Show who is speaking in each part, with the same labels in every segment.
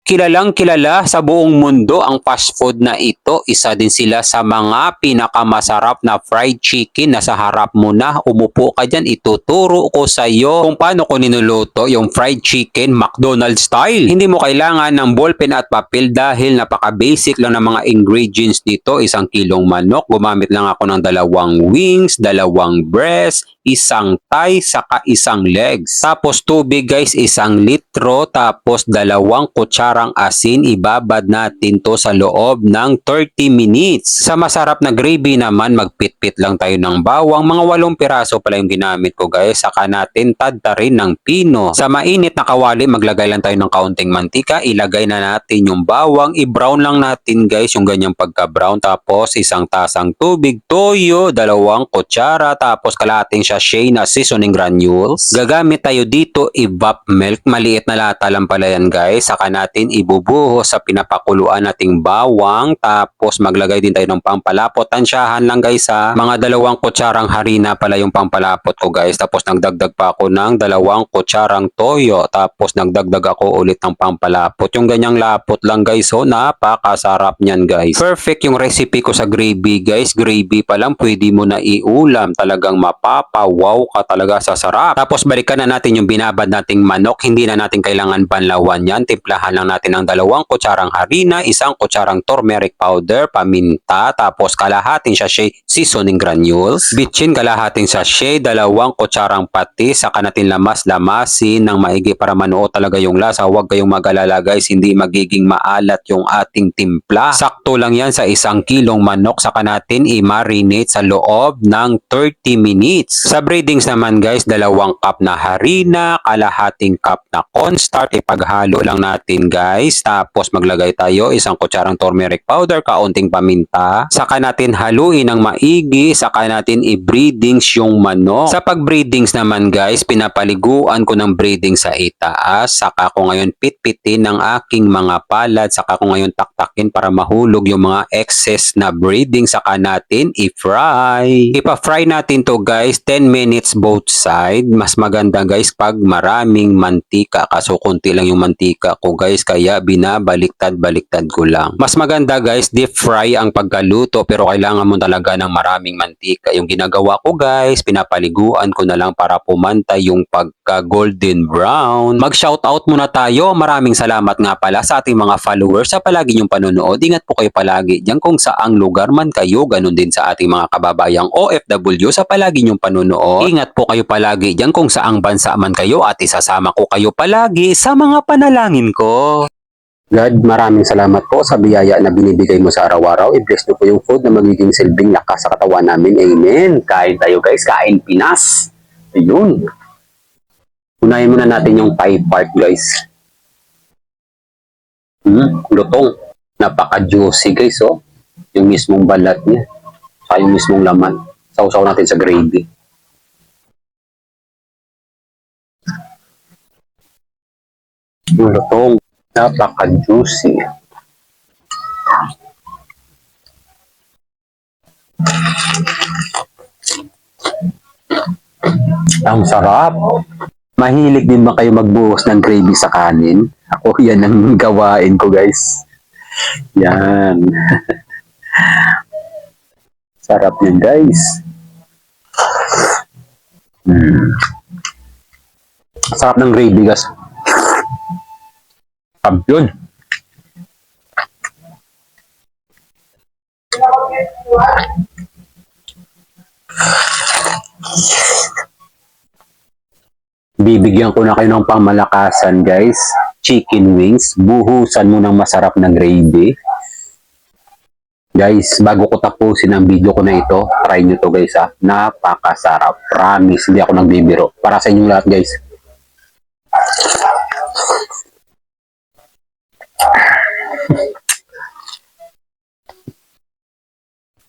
Speaker 1: Kilalang kilala sa buong mundo ang fast food na ito. Isa din sila sa mga pinakamasarap na fried chicken na sa harap mo na. Umupo ka dyan, ituturo ko sa iyo kung paano ko ninuluto yung fried chicken McDonald's style. Hindi mo kailangan ng ballpen at papel dahil napaka-basic lang ng mga ingredients dito. 1 kilong manok, gumamit lang ako ng 2 wings, 2 breast, isang thigh, saka isang legs. Tapos tubig guys, 1 litro, tapos 2 kutsarang asin, ibabad natin to sa loob ng 30 minutes. Sa masarap na gravy naman, magpitpit lang tayo ng bawang, mga 8 piraso pala yung ginamit ko guys, saka natin tadtarin ng pino. Sa mainit na kawali, maglagay lang tayo ng kaunting mantika, ilagay na natin yung bawang, i-brown lang natin guys yung ganyang pagka-brown, tapos 1 tasang tubig, toyo, 2 kutsara, tapos kalahating sachet na seasoning granules. Gagamit tayo dito evap milk, maliit na lata lang pala yan guys, saka natin ibubuhos sa pinapakuluan nating bawang, tapos maglagay din tayo ng pampalapot. Tansyahan lang guys ha, mga 2 kutsarang harina pala yung pampalapot ko guys, tapos nagdagdag pa ako ng 2 kutsarang toyo, tapos nagdagdag ako ulit ng pampalapot. Yung ganyang lapot lang guys, so napakasarap niyan guys. Perfect yung recipe ko sa gravy guys, gravy pa lang pwede mo na iulam, talagang mapapawaw ka talaga sa sarap. Tapos balikan na natin yung binabad nating manok, hindi na natin kailangan banlawan yan, timplahan lang natin ng 2 kutsarang harina, 1 kutsarang turmeric powder, paminta, tapos kalahating sachet seasoning granules, bitchin kalahating sachet, 2 kutsarang patis, saka natin lamas-lamasin ng maigi para manuot talaga yung lasa. Huwag kayong mag-alala guys, hindi magiging maalat yung ating timpla. Sakto lang yan sa 1 kilong manok, saka natin i-marinate sa loob ng 30 minutes. Sa breadings naman guys, 2 cup na harina, kalahating cup na cornstarch, ipaghalo lang natin guys. Tapos maglagay tayo 1 kutsarang turmeric powder, kaunting paminta, saka natin haluin ng maigi, saka natin i-breadings yung manok. Sa pag-breadings naman guys, pinapaliguan ko ng breading sa itaas, saka ko ngayon pitpitin ng aking mga palad, saka ko ngayon taktakin para mahulog yung mga excess na breading, saka natin i-fry. Ipa-fry natin to guys 10 minutes both side. Mas maganda guys pag maraming mantika, kaso konti lang yung mantika ko guys, kaya binabaliktad-baliktad ko lang. Mas maganda guys deep fry ang pagkaluto, pero kailangan mo talaga ng maraming mantika. Yung ginagawa ko guys, pinapaliguan ko na lang para pumantay yung pagka golden brown. Mag-shoutout muna tayo. Maraming salamat nga pala sa ating mga followers sa palagi nyong panonood. Ingat po kayo palagi dyan kung saang lugar man kayo, ganun din sa ating mga kababayang OFW sa palagi nyong panonood. Ingat po kayo palagi dyan kung saang bansa man kayo, at isasama ko kayo palagi sa mga panalangin ko. God, maraming salamat po sa biyaya na binibigay mo sa araw-araw. I-bless niyo po yung food na magiging silbing lakas sa katawan namin. Amen. Kain tayo guys, kain Pinas. Ayun. Unahin muna natin yung pie part guys. Lutong. Napaka-juicy guys, oh. Yung mismong balat niya. Saka yung mismong laman. Sausaw natin sa gravy. Yung lutong. Napaka-juicy. Ang sarap. Mahilig din ba kayo magbuhos ng gravy sa kanin? Ako, yan ang gawain ko guys. Yan. Sarap yun guys. Sarap ng gravy guys. Kampiyon. Bibigyan ko na kayo ng pangmalakasan guys. Chicken wings. Buhusan mo ng masarap na gravy. Guys, bago ko tapusin ang video ko na ito, try nyo to guys ha. Napakasarap. Promise, hindi ako nagbibiro. Para sa inyong lahat guys.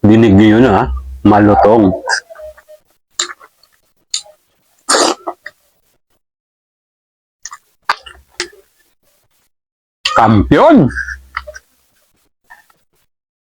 Speaker 1: Dinig nyo yun ha. Malutong. Kampiyon!